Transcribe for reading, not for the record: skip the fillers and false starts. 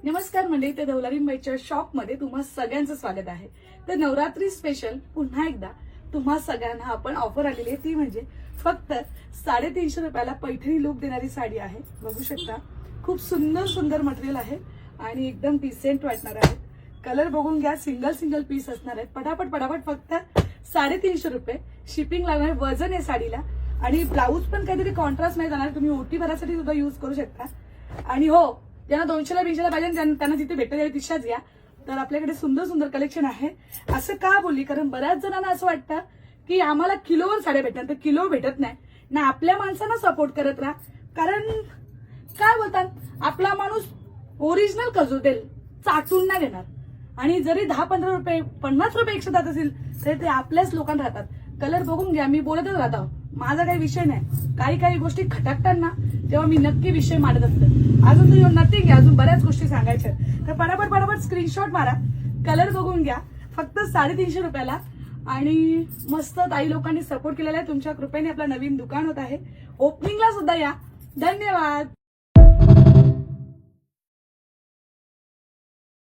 नमस्कार मंडळी, ते दौलारीबाईच्या शॉपमध्ये तुम्हा सगळ्यांचं स्वागत आहे। तर नवरात्री स्पेशल पुन्हा एकदा तुम्हा सगळ्यांना आपण ऑफर आलेली आहे, ती म्हणजे फक्त 350 रुपयाला पैठणी लुक देणारी साडी आहे। बघू शकता, खूप सुंदर सुंदर मटेरियल आहे आणि एकदम डिसेंट वाटणार आहे। कलर बघून घ्या, सिंगल पीस असणार आहेत। पटापट पटापट फक्त 350 रुपये शिपिंग लागणार, वजन आहे साडीला आणि ब्लाऊज पण काहीतरी कॉन्ट्रास्ट नाही जाणार, तुम्ही ओटी भरासाठी सुद्धा यूज करू शकता। आणि हो, ज्यांना 200ला 200ला पाहिजे त्यांना जिथे भेटेल तिथेच घ्या। तर आपल्याकडे सुंदर सुंदर कलेक्शन आहे। असं का बोलली, कारण बऱ्याच जणांना असं वाटतं की आम्हाला किलोवर साड्या भेटणार, तर किलो भेटत नाही ना। आपल्या माणसांना सपोर्ट करत राहा, कारण काय बोलतात, आपला माणूस ओरिजिनल कजोदेल चाटून नाही घेणार। आणि जरी 10-15 रुपये 50 रुपये एक्स्ट्रा जात असेल तरी ते आपल्याच लोकांना राहतात। कलर बघून घ्या, मी बोलतच राहतो, माझा काही विषय नाही। काही गोष्टी खटकतात ना, तेव्हा मी नक्की विषय मांडत असते। अजून तर नथिंग आहे, अजून बऱ्याच गोष्टी सांगायच्या। तर पटापट स्क्रीनशॉट मारा, कलर बघून घ्या, फक्त 350 रुपयाला। आणि मस्त ताई लोकांनी सपोर्ट केलेला आहे, तुमच्या कृपेने आपला नवीन दुकान होत आहे। ओपनिंगला सुद्धा या। धन्यवाद।